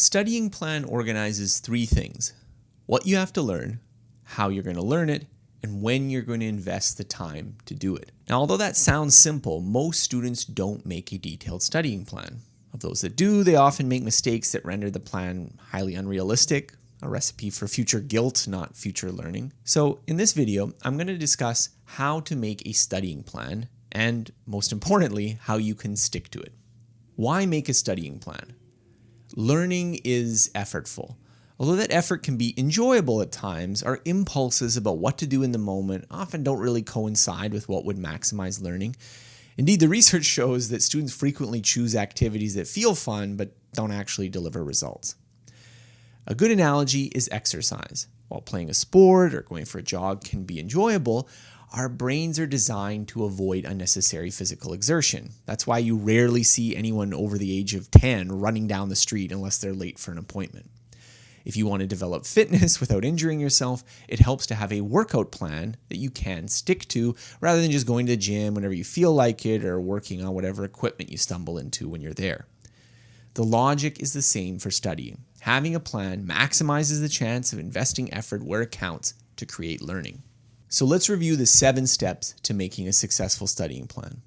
studying plan organizes three things: what you have to learn, how you're going to learn it, and when you're going to invest the time to do it. Now, although that sounds simple, most students don't make a detailed studying plan. Of those that do, they often make mistakes that render the plan highly unrealistic, a recipe for future guilt, not future learning. So in this video, I'm going to discuss how to make a studying plan and, most importantly, how you can stick to it. Why make a studying plan? Learning is effortful. Although that effort can be enjoyable at times, our impulses about what to do in the moment often don't really coincide with what would maximize learning. Indeed, the research shows that students frequently choose activities that feel fun but don't actually deliver results. A good analogy is exercise. While playing a sport or going for a jog can be enjoyable, our brains are designed to avoid unnecessary physical exertion. That's why you rarely see anyone over the age of 10 running down the street unless they're late for an appointment. If you want to develop fitness without injuring yourself, it helps to have a workout plan that you can stick to rather than just going to the gym whenever you feel like it or working on whatever equipment you stumble into when you're there. The logic is the same for studying. Having a plan maximizes the chance of investing effort where it counts to create learning. So let's review the 7 steps to making a successful studying plan.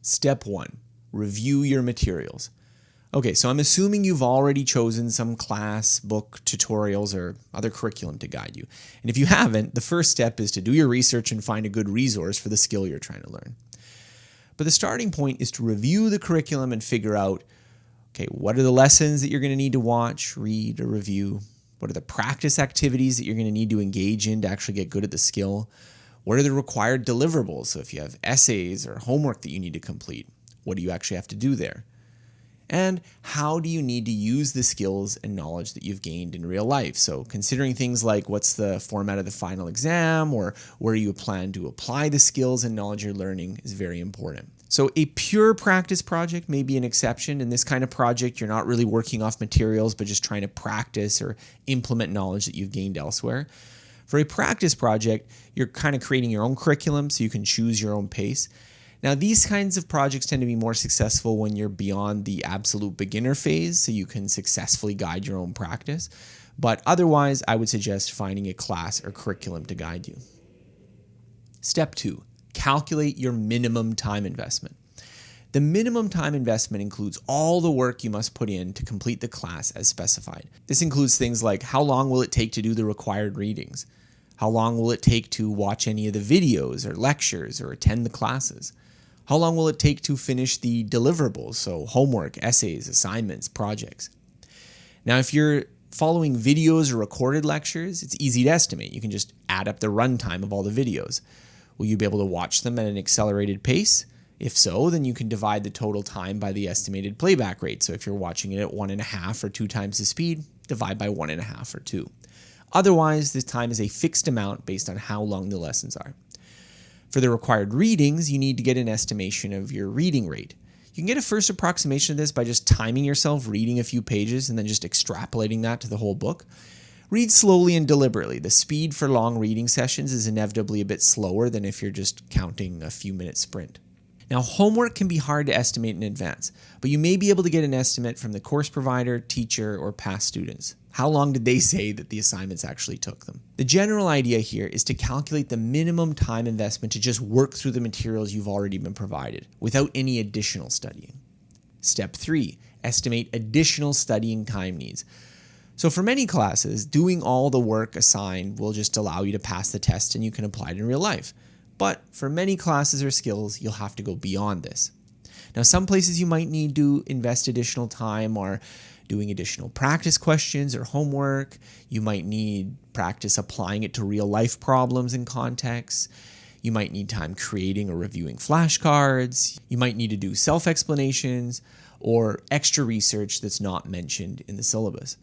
Step 1, review your materials. Okay, so I'm assuming you've already chosen some class, book, tutorials, or other curriculum to guide you. And if you haven't, the first step is to do your research and find a good resource for the skill you're trying to learn. But the starting point is to review the curriculum and figure out, okay, what are the lessons that you're going to need to watch, read, or review? What are the practice activities that you're going to need to engage in to actually get good at the skill? What are the required deliverables? So if you have essays or homework that you need to complete, what do you actually have to do there? And how do you need to use the skills and knowledge that you've gained in real life? So considering things like what's the format of the final exam or where you plan to apply the skills and knowledge you're learning is very important. So a pure practice project may be an exception. In this kind of project, you're not really working off materials, but just trying to practice or implement knowledge that you've gained elsewhere. For a practice project, you're kind of creating your own curriculum so you can choose your own pace. Now, these kinds of projects tend to be more successful when you're beyond the absolute beginner phase, so you can successfully guide your own practice. But otherwise, I would suggest finding a class or curriculum to guide you. Step 2, calculate your minimum time investment. The minimum time investment includes all the work you must put in to complete the class as specified. This includes things like how long will it take to do the required readings? How long will it take to watch any of the videos or lectures or attend the classes? How long will it take to finish the deliverables, so homework, essays, assignments, projects? Now, if you're following videos or recorded lectures, it's easy to estimate. You can just add up the runtime of all the videos. Will you be able to watch them at an accelerated pace? If so, then you can divide the total time by the estimated playback rate. So if you're watching it at 1.5 or 2 times the speed, divide by 1.5 or 2. Otherwise, this time is a fixed amount based on how long the lessons are. For the required readings, you need to get an estimation of your reading rate. You can get a first approximation of this by just timing yourself reading a few pages and then just extrapolating that to the whole book. Read slowly and deliberately. The speed for long reading sessions is inevitably a bit slower than if you're just counting a few minute sprint. Now, homework can be hard to estimate in advance, but you may be able to get an estimate from the course provider, teacher, or past students. How long did they say that the assignments actually took them? The general idea here is to calculate the minimum time investment to just work through the materials you've already been provided without any additional studying. Step 3, estimate additional studying time needs. So for many classes, doing all the work assigned will just allow you to pass the test and you can apply it in real life. But for many classes or skills, you'll have to go beyond this. Now, some places you might need to invest additional time are doing additional practice questions or homework. You might need practice applying it to real life problems and contexts. You might need time creating or reviewing flashcards. You might need to do self-explanations or extra research that's not mentioned in the syllabus.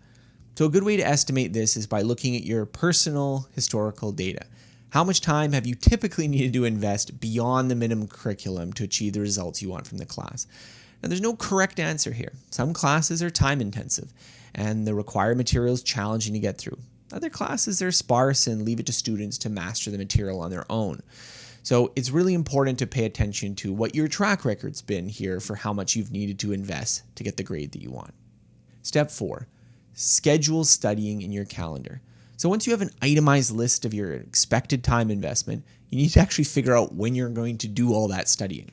So a good way to estimate this is by looking at your personal historical data. How much time have you typically needed to invest beyond the minimum curriculum to achieve the results you want from the class? Now, there's no correct answer here. Some classes are time intensive and the required material is challenging to get through. Other classes are sparse and leave it to students to master the material on their own. So it's really important to pay attention to what your track record's been here for how much you've needed to invest to get the grade that you want. Step 4, schedule studying in your calendar. So once you have an itemized list of your expected time investment, you need to actually figure out when you're going to do all that studying.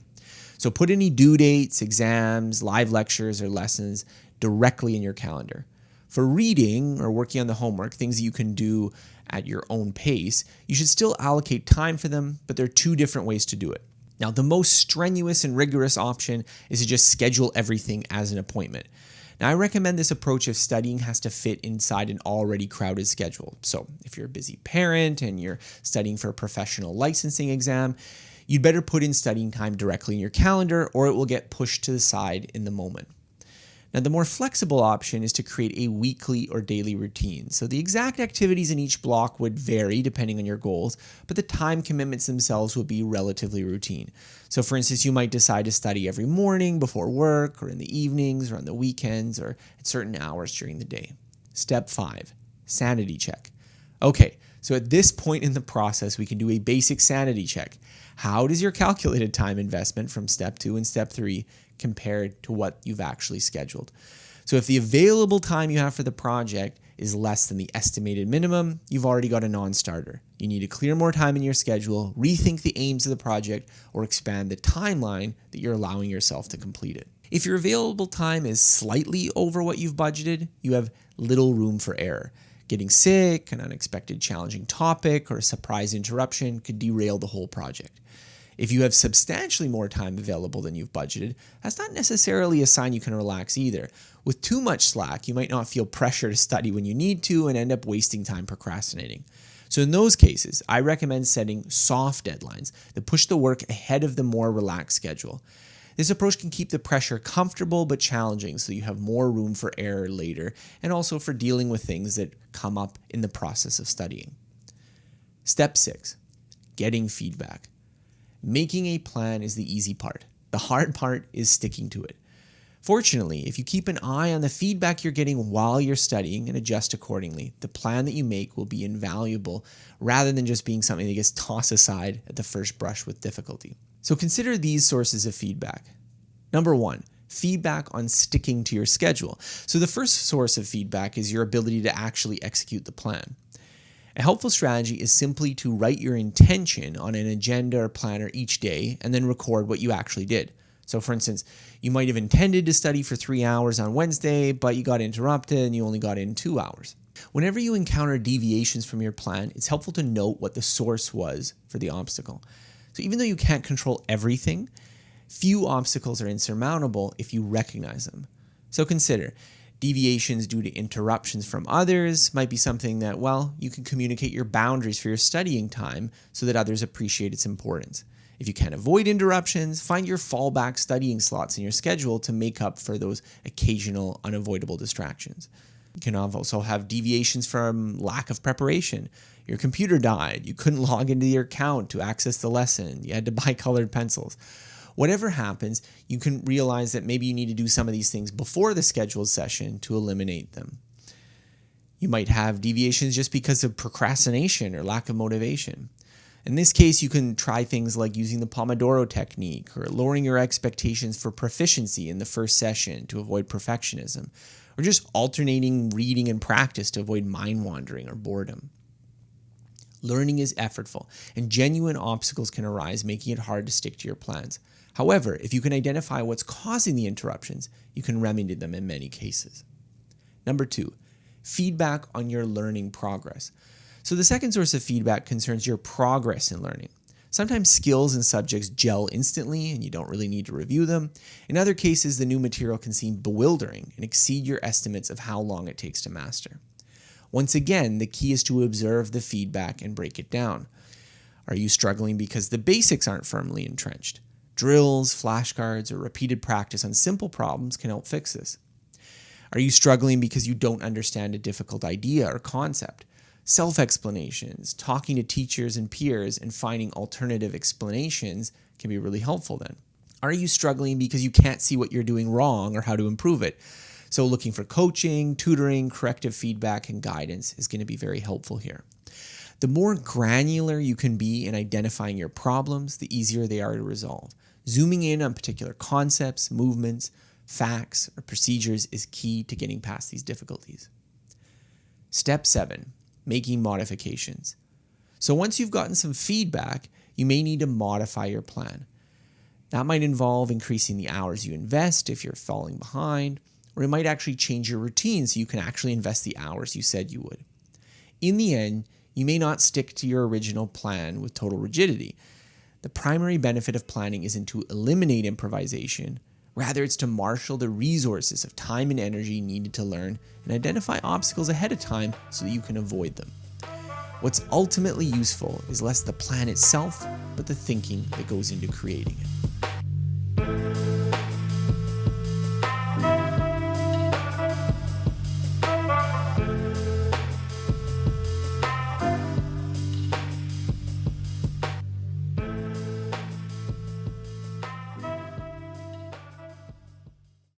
So put any due dates, exams, live lectures, or lessons directly in your calendar. For reading or working on the homework, things that you can do at your own pace, you should still allocate time for them, but there are two different ways to do it. Now, the most strenuous and rigorous option is to just schedule everything as an appointment. Now, I recommend this approach if studying has to fit inside an already crowded schedule. So if you're a busy parent and you're studying for a professional licensing exam, you'd better put in studying time directly in your calendar or it will get pushed to the side in the moment. Now, the more flexible option is to create a weekly or daily routine. So the exact activities in each block would vary depending on your goals, but the time commitments themselves would be relatively routine. So for instance, you might decide to study every morning before work or in the evenings or on the weekends or at certain hours during the day. Step 5, sanity check. Okay, so at this point in the process, we can do a basic sanity check. How does your calculated time investment from step 2 and step 3 compared to what you've actually scheduled? So if the available time you have for the project is less than the estimated minimum, you've already got a non-starter. You need to clear more time in your schedule, rethink the aims of the project, or expand the timeline that you're allowing yourself to complete it. If your available time is slightly over what you've budgeted, you have little room for error. Getting sick, an unexpected challenging topic, or a surprise interruption could derail the whole project. If you have substantially more time available than you've budgeted, that's not necessarily a sign you can relax either. With too much slack, you might not feel pressure to study when you need to and end up wasting time procrastinating. So in those cases, I recommend setting soft deadlines that push the work ahead of the more relaxed schedule. This approach can keep the pressure comfortable but challenging so you have more room for error later and also for dealing with things that come up in the process of studying. Step 6, getting feedback. Making a plan is the easy part. The hard part is sticking to it. Fortunately, if you keep an eye on the feedback you're getting while you're studying and adjust accordingly, the plan that you make will be invaluable rather than just being something that gets tossed aside at the first brush with difficulty. So consider these sources of feedback. Number 1, feedback on sticking to your schedule. So the first source of feedback is your ability to actually execute the plan. A helpful strategy is simply to write your intention on an agenda or planner each day and then record what you actually did. So for instance, you might have intended to study for 3 hours on Wednesday, but you got interrupted and you only got in 2 hours. Whenever you encounter deviations from your plan, it's helpful to note what the source was for the obstacle. So even though you can't control everything, few obstacles are insurmountable if you recognize them. So consider, deviations due to interruptions from others might be something that, well, you can communicate your boundaries for your studying time so that others appreciate its importance. If you can't avoid interruptions, find your fallback studying slots in your schedule to make up for those occasional unavoidable distractions. You can also have deviations from lack of preparation. Your computer died, you couldn't log into your account to access the lesson, you had to buy colored pencils. Whatever happens, you can realize that maybe you need to do some of these things before the scheduled session to eliminate them. You might have deviations just because of procrastination or lack of motivation. In this case, you can try things like using the Pomodoro technique or lowering your expectations for proficiency in the first session to avoid perfectionism, or just alternating reading and practice to avoid mind wandering or boredom. Learning is effortful, and genuine obstacles can arise, making it hard to stick to your plans. However, if you can identify what's causing the interruptions, you can remedy them in many cases. Number 2, feedback on your learning progress. So the second source of feedback concerns your progress in learning. Sometimes skills and subjects gel instantly and you don't really need to review them. In other cases, the new material can seem bewildering and exceed your estimates of how long it takes to master. Once again, the key is to observe the feedback and break it down. Are you struggling because the basics aren't firmly entrenched? Drills, flashcards, or repeated practice on simple problems can help fix this. Are you struggling because you don't understand a difficult idea or concept? Self-explanations, talking to teachers and peers, and finding alternative explanations can be really helpful then. Are you struggling because you can't see what you're doing wrong or how to improve it? So looking for coaching, tutoring, corrective feedback, and guidance is going to be very helpful here. The more granular you can be in identifying your problems, the easier they are to resolve. Zooming in on particular concepts, movements, facts, or procedures is key to getting past these difficulties. Step 7, making modifications. So once you've gotten some feedback, you may need to modify your plan. That might involve increasing the hours you invest if you're falling behind, or it might actually change your routine so you can actually invest the hours you said you would. In the end, you may not stick to your original plan with total rigidity. The primary benefit of planning isn't to eliminate improvisation. Rather, it's to marshal the resources of time and energy needed to learn and identify obstacles ahead of time so that you can avoid them. What's ultimately useful is less the plan itself, but the thinking that goes into creating it.